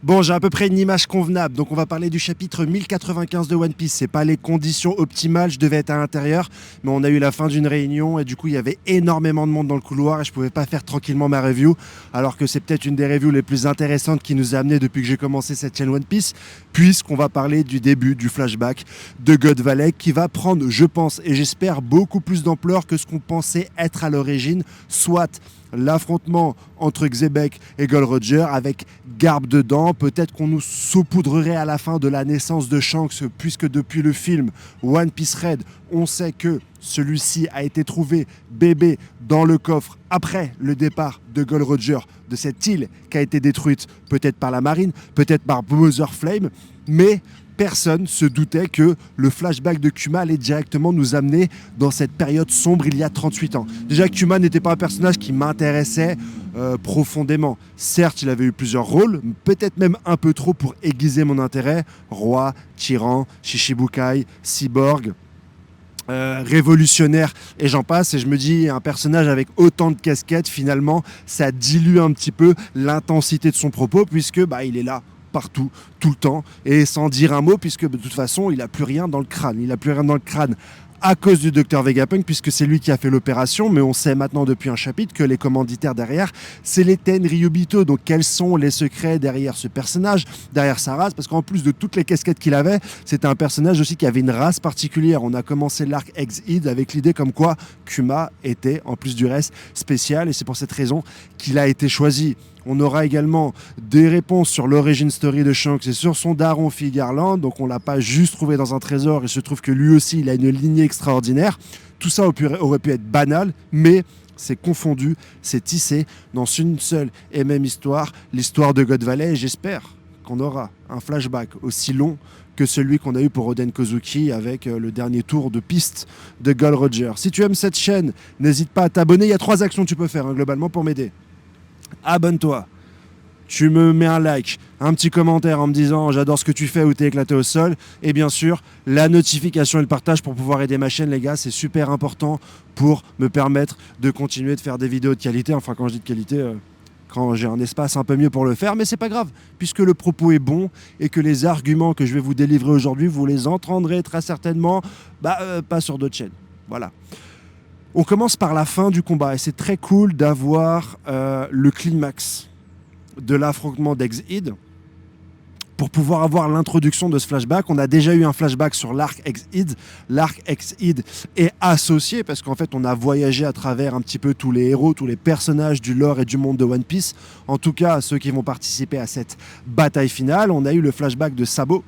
Bon, j'ai à peu près une image convenable, donc on va parler du chapitre 1095 de One Piece. C'est pas les conditions optimales, je devais être à l'intérieur, mais on a eu la fin d'une réunion et du coup il y avait énormément de monde dans le couloir et je pouvais pas faire tranquillement ma review, alors que c'est peut-être une des reviews les plus intéressantes qui nous a amené depuis que j'ai commencé cette chaîne One Piece, puisqu'on va parler du début du flashback de God Valley qui va prendre, je pense et j'espère, beaucoup plus d'ampleur que ce qu'on pensait être à l'origine, soit l'affrontement entre Xebec et Gold Roger avec Garp dedans. Peut-être qu'on nous saupoudrerait à la fin de la naissance de Shanks, puisque depuis le film One Piece Red, on sait que celui-ci a été trouvé bébé dans le coffre après le départ de Gold Roger de cette île qui a été détruite peut-être par la marine, peut-être par Mother Flame, mais personne se doutait que le flashback de Kuma allait directement nous amener dans cette période sombre il y a 38 ans. Déjà, Kuma n'était pas un personnage qui m'intéressait profondément. Certes, il avait eu plusieurs rôles, peut-être même un peu trop pour aiguiser mon intérêt. Roi, tyran, Shichibukai, cyborg, révolutionnaire et j'en passe, et je me dis, un personnage avec autant de casquettes, finalement ça dilue un petit peu l'intensité de son propos, puisque il est là partout, tout le temps, et sans dire un mot, puisque de toute façon il n'a plus rien dans le crâne. Il n'a plus rien dans le crâne à cause du Dr Vegapunk, puisque c'est lui qui a fait l'opération, mais on sait maintenant depuis un chapitre que les commanditaires derrière, c'est les Tenryubito. Donc quels sont les secrets derrière ce personnage, derrière sa race? Parce qu'en plus de toutes les casquettes qu'il avait, c'était un personnage aussi qui avait une race particulière. On a commencé l'arc Ex-Id avec l'idée comme quoi Kuma était, en plus du reste, spécial, et c'est pour cette raison qu'il a été choisi. On aura également des réponses sur l'origin story de Shanks et sur son daron Phil Garland. Donc on ne l'a pas juste trouvé dans un trésor. Il se trouve que lui aussi, il a une lignée extraordinaire. Tout ça aurait pu être banal, mais c'est confondu, c'est tissé dans une seule et même histoire, l'histoire de God Valley. Et j'espère qu'on aura un flashback aussi long que celui qu'on a eu pour Oden Kozuki avec le dernier tour de piste de Gold Roger. Si tu aimes cette chaîne, n'hésite pas à t'abonner. Il y a 3 actions que tu peux faire globalement pour m'aider. Abonne-toi, tu me mets un like, un petit commentaire en me disant j'adore ce que tu fais ou t'es éclaté au sol, et bien sûr la notification et le partage pour pouvoir aider ma chaîne, les gars. C'est super important pour me permettre de continuer de faire des vidéos de qualité. Enfin, quand je dis de qualité, quand j'ai un espace un peu mieux pour le faire, mais c'est pas grave, puisque le propos est bon et que les arguments que je vais vous délivrer aujourd'hui, vous les entendrez très certainement pas sur d'autres chaînes. Voilà. On commence par la fin du combat et c'est très cool d'avoir le climax de l'affrontement d'Ex-Id pour pouvoir avoir l'introduction de ce flashback. On a déjà eu un flashback sur l'arc Ex-Id. L'arc Ex-Id est associé parce qu'en fait on a voyagé à travers un petit peu tous les héros, tous les personnages du lore et du monde de One Piece. En tout cas, ceux qui vont participer à cette bataille finale. On a eu le flashback de Sabo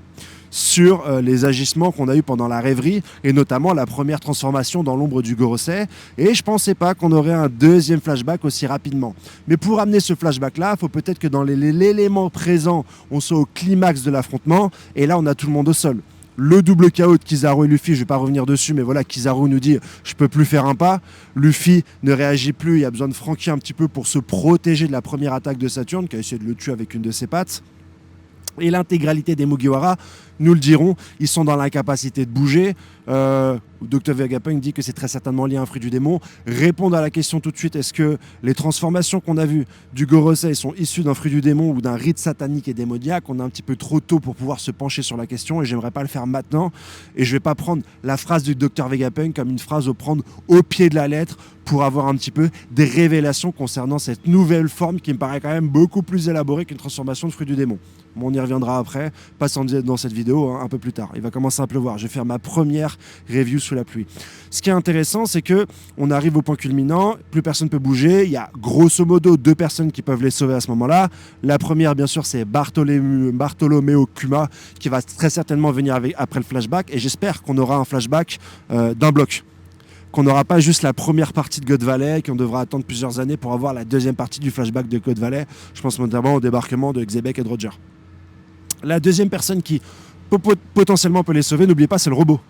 sur les agissements qu'on a eu pendant la rêverie, et notamment la première transformation dans l'ombre du Gorosei, et je pensais pas qu'on aurait un deuxième flashback aussi rapidement. Mais pour amener ce flashback là, il faut peut-être que dans l'élément présent on soit au climax de l'affrontement, et là on a tout le monde au sol. Le double KO de Kizaru et Luffy, je vais pas revenir dessus, mais voilà, Kizaru nous dit je peux plus faire un pas, Luffy ne réagit plus, il y a besoin de Franky un petit peu pour se protéger de la première attaque de Saturne qui a essayé de le tuer avec une de ses pattes. Et l'intégralité des Mugiwara, nous le dirons, ils sont dans l'incapacité de bouger. Dr Vegapunk dit que c'est très certainement lié à un fruit du démon. Répondre à la question tout de suite, est-ce que les transformations qu'on a vues du Gorosei sont issues d'un fruit du démon ou d'un rite satanique et démoniaque? On est un petit peu trop tôt pour pouvoir se pencher sur la question, et j'aimerais pas le faire maintenant. Et je vais pas prendre la phrase du Dr Vegapunk comme une phrase à prendre au pied de la lettre pour avoir un petit peu des révélations concernant cette nouvelle forme qui me paraît quand même beaucoup plus élaborée qu'une transformation de fruit du démon. Bon, on y reviendra après, pas dans cette vidéo, un peu plus tard. Il va commencer à pleuvoir. Je vais faire ma première review sous la pluie. Ce qui est intéressant, c'est que on arrive au point culminant, plus personne ne peut bouger. Il y a grosso modo 2 personnes qui peuvent les sauver à ce moment-là. La première, bien sûr, c'est Bartolomeo Kuma, qui va très certainement venir après le flashback. Et j'espère qu'on aura un flashback d'un bloc. Qu'on n'aura pas juste la première partie de God Valley, qu'on devra attendre plusieurs années pour avoir la deuxième partie du flashback de God Valley. Je pense notamment au débarquement de Xebec et de Roger. La deuxième personne qui potentiellement peut les sauver, n'oubliez pas, c'est le robot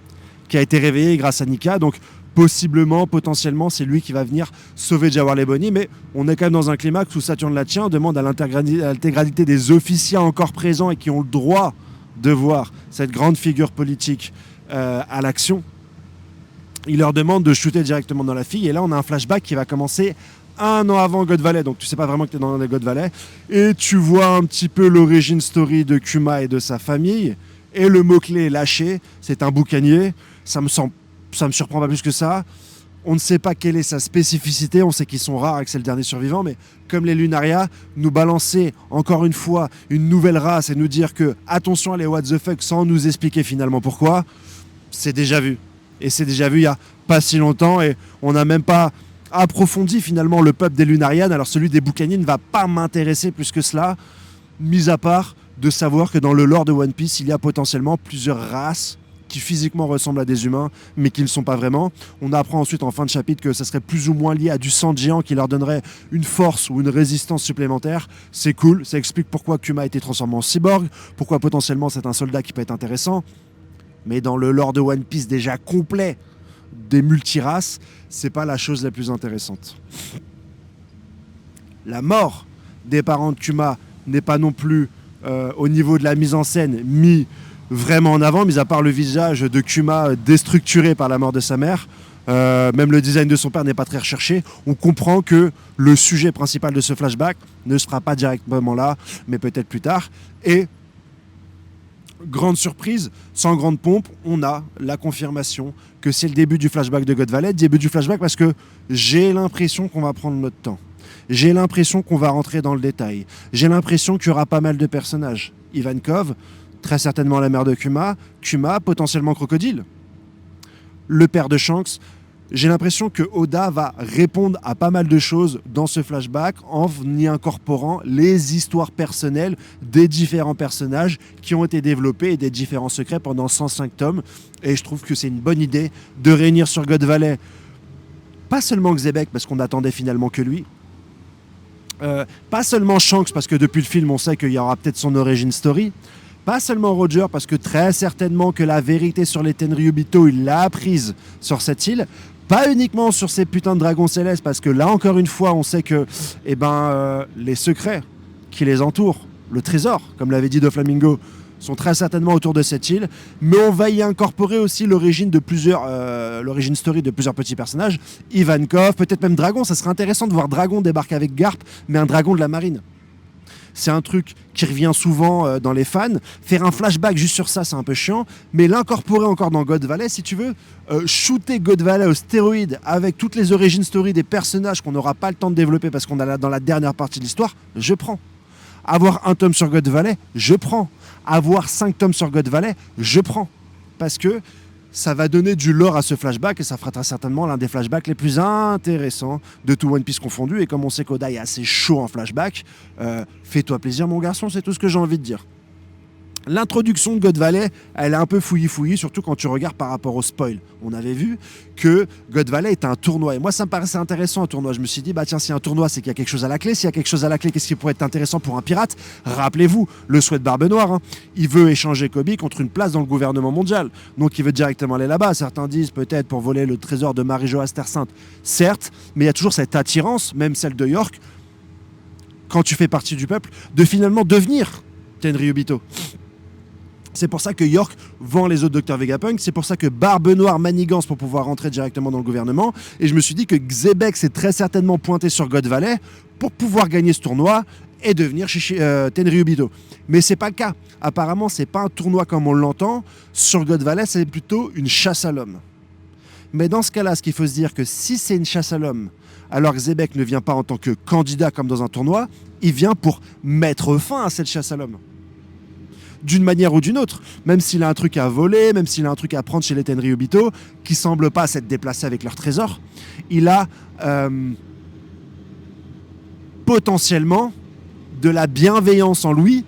qui a été réveillé grâce à Nika. Donc possiblement, potentiellement, c'est lui qui va venir sauver Jawar Leboni. Mais on est quand même dans un climax où Saturne la tient, demande à l'intégralité des officiers encore présents et qui ont le droit de voir cette grande figure politique à l'action. Il leur demande de shooter directement dans la fille. Et là, on a un flashback qui va commencer un an avant God Valley, donc tu sais pas vraiment que tu es dans les God Valley, et tu vois un petit peu l'origine story de Kuma et de sa famille, et le mot-clé est lâché, c'est un boucanier, ça me surprend pas plus que ça. On ne sait pas quelle est sa spécificité, on sait qu'ils sont rares et que c'est le dernier survivant, mais comme les Lunaria, nous balancer encore une fois une nouvelle race et nous dire que attention à les what the fuck sans nous expliquer finalement pourquoi, c'est déjà vu. Et c'est déjà vu il y a pas si longtemps et on n'a même pas approfondi finalement le peuple des Lunarians. Alors celui des boucaniers ne va pas m'intéresser plus que cela, mis à part de savoir que dans le lore de One Piece, il y a potentiellement plusieurs races qui physiquement ressemblent à des humains, mais qui ne le sont pas vraiment. On apprend ensuite en fin de chapitre que ça serait plus ou moins lié à du sang de géant qui leur donnerait une force ou une résistance supplémentaire. C'est cool, ça explique pourquoi Kuma a été transformé en cyborg, pourquoi potentiellement c'est un soldat qui peut être intéressant. Mais dans le lore de One Piece déjà complet des multiraces, c'est pas la chose la plus intéressante. La mort des parents de Kuma n'est pas non plus au niveau de la mise en scène mis vraiment en avant, mis à part le visage de Kuma déstructuré par la mort de sa mère. Même le design de son père n'est pas très recherché. On comprend que le sujet principal de ce flashback ne se fera pas directement là, mais peut-être plus tard. Et grande surprise, sans grande pompe, on a la confirmation que c'est le début du flashback de God Valley. Début du flashback parce que j'ai l'impression qu'on va prendre notre temps. J'ai l'impression qu'on va rentrer dans le détail. J'ai l'impression qu'il y aura pas mal de personnages. Ivankov, très certainement la mère de Kuma, potentiellement Crocodile, le père de Shanks. J'ai l'impression que Oda va répondre à pas mal de choses dans ce flashback en y incorporant les histoires personnelles des différents personnages qui ont été développés et des différents secrets pendant 105 tomes. Et je trouve que c'est une bonne idée de réunir sur God Valley pas seulement Xebec parce qu'on n'attendait finalement que lui, pas seulement Shanks parce que depuis le film on sait qu'il y aura peut-être son origin story, pas seulement Roger, parce que très certainement que la vérité sur les Tenryubito, il l'a apprise sur cette île. Pas uniquement sur ces putains de dragons célestes, parce que là, encore une fois, on sait que les secrets qui les entourent, le trésor, comme l'avait dit Doflamingo, sont très certainement autour de cette île. Mais on va y incorporer aussi l'origine story de plusieurs petits personnages. Ivankov, peut-être même Dragon. Ça serait intéressant de voir Dragon débarquer avec Garp, mais un dragon de la marine. C'est un truc qui revient souvent dans les fans. Faire un flashback juste sur ça, c'est un peu chiant. Mais l'incorporer encore dans God Valley, si tu veux, shooter God Valley au stéroïde avec toutes les origin story des personnages qu'on n'aura pas le temps de développer parce qu'on a dans la dernière partie de l'histoire, je prends. Avoir un tome sur God Valley, je prends. Avoir 5 tomes sur God Valley, je prends. Parce que ça va donner du lore à ce flashback et ça fera très certainement l'un des flashbacks les plus intéressants de tout One Piece confondu. Et comme on sait qu'Oda est assez chaud en flashback, fais-toi plaisir mon garçon, c'est tout ce que j'ai envie de dire. L'introduction de God Valley, elle est un peu fouillis, surtout quand tu regardes par rapport au spoil. On avait vu que God Valley était un tournoi. Et moi, ça me paraissait intéressant, un tournoi. Je me suis dit, bah tiens, si un tournoi, c'est qu'il y a quelque chose à la clé. S'il y a quelque chose à la clé, qu'est-ce qui pourrait être intéressant pour un pirate? Rappelez-vous, le souhait de Barbe Noire. Hein. Il veut échanger Kobe contre une place dans le gouvernement mondial. Donc, il veut directement aller là-bas. Certains disent peut-être pour voler le trésor de Marie-Joas Terre-Sainte. Certes, mais il y a toujours cette attirance, même celle de York, quand tu fais partie du peuple, de finalement devenir Tenryubito. C'est pour ça que York vend les autres Dr Vegapunk. C'est pour ça que Barbe Noire manigance pour pouvoir rentrer directement dans le gouvernement. Et je me suis dit que Xebec s'est très certainement pointé sur God Valley pour pouvoir gagner ce tournoi et devenir Tenryubito. Mais c'est pas le cas. Apparemment, c'est pas un tournoi comme on l'entend. Sur God Valley, c'est plutôt une chasse à l'homme. Mais dans ce cas-là, ce qu'il faut se dire que si c'est une chasse à l'homme, alors Xebec ne vient pas en tant que candidat comme dans un tournoi, il vient pour mettre fin à cette chasse à l'homme. D'une manière ou d'une autre, même s'il a un truc à voler, même s'il a un truc à prendre chez les Tenryubito, qui semblent pas s'être déplacés avec leur trésor, il a potentiellement de la bienveillance en lui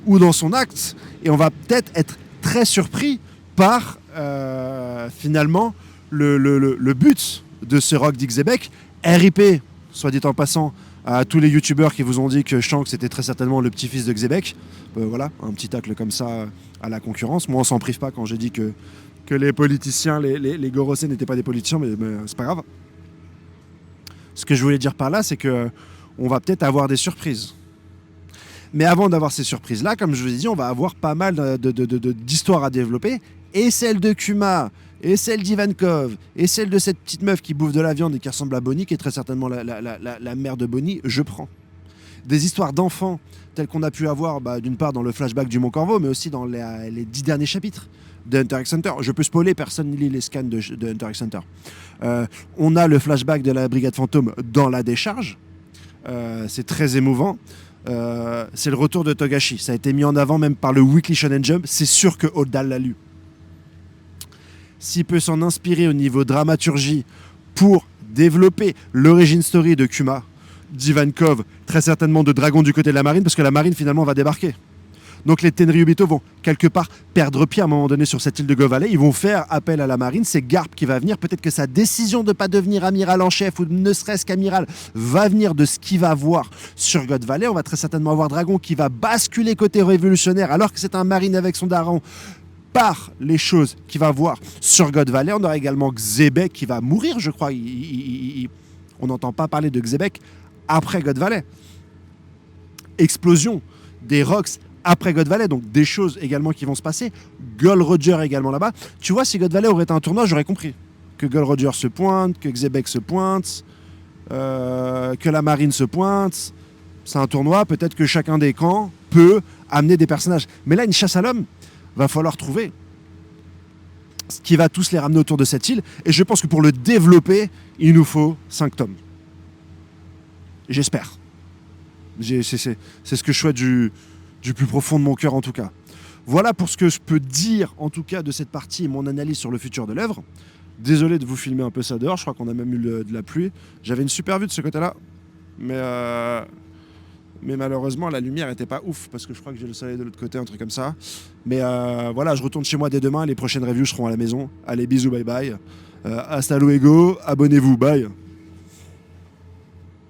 ou dans son acte, et on va peut-être être très surpris par finalement le but de ce rock d'Xebec. RIP, soit dit en passant, à tous les youtubeurs qui vous ont dit que Shanks était très certainement le petit-fils de Xebec. Voilà, un petit tacle comme ça à la concurrence. Moi, on s'en prive pas quand j'ai dit que les politiciens, les Gorosei n'étaient pas des politiciens, mais c'est pas grave. Ce que je voulais dire par là, c'est que on va peut-être avoir des surprises. Mais avant d'avoir ces surprises-là, comme je vous ai dit, on va avoir pas mal d'histoires à développer. Et celle de Kuma et celle d'Ivankov, et celle de cette petite meuf qui bouffe de la viande et qui ressemble à Bonnie, qui est très certainement la mère de Bonnie, je prends. Des histoires d'enfants telles qu'on a pu avoir d'une part dans le flashback du Mont Corvo, mais aussi dans les 10 derniers chapitres de Hunter x Hunter. Je peux spoiler, personne ne lit les scans de Hunter x Hunter. On a le flashback de la Brigade Fantôme dans la décharge. C'est très émouvant. C'est le retour de Togashi. Ça a été mis en avant même par le Weekly Shonen Jump. C'est sûr que Oldal l'a lu. S'il peut s'en inspirer au niveau dramaturgie pour développer l'origin story de Kuma, d'Ivankov, très certainement de Dragon du côté de la marine, parce que la marine finalement va débarquer. Donc les Tenryubito vont quelque part perdre pied à un moment donné sur cette île de God Valley. Ils vont faire appel à la marine. C'est Garp qui va venir. Peut-être que sa décision de ne pas devenir amiral en chef ou ne serait-ce qu'amiral va venir de ce qu'il va voir sur God Valley. On va très certainement avoir Dragon qui va basculer côté révolutionnaire alors que c'est un marine avec son daron par les choses qu'il va voir sur God Valley. On aura également Xebec qui va mourir, je crois. On n'entend pas parler de Xebec après God Valley. Explosion des Rocks après God Valley, donc des choses également qui vont se passer. Gold Roger également là-bas. Tu vois, si God Valley aurait été un tournoi, j'aurais compris. Que Gold Roger se pointe, que Xebec se pointe, que la marine se pointe. C'est un tournoi, peut-être que chacun des camps peut amener des personnages. Mais là, une chasse à l'homme, va falloir trouver ce qui va tous les ramener autour de cette île. Et je pense que pour le développer, il nous faut 5 tomes. J'espère. C'est ce que je souhaite du plus profond de mon cœur en tout cas. Voilà pour ce que je peux dire en tout cas de cette partie et mon analyse sur le futur de l'œuvre. Désolé de vous filmer un peu ça dehors, je crois qu'on a même eu de la pluie. J'avais une super vue de ce côté-là, mais malheureusement la lumière n'était pas ouf parce que je crois que j'ai le soleil de l'autre côté, un truc comme ça. Mais voilà, je retourne chez moi dès demain, les prochaines reviews seront à la maison. Allez, bisous, bye bye. Hasta luego, abonnez-vous, bye.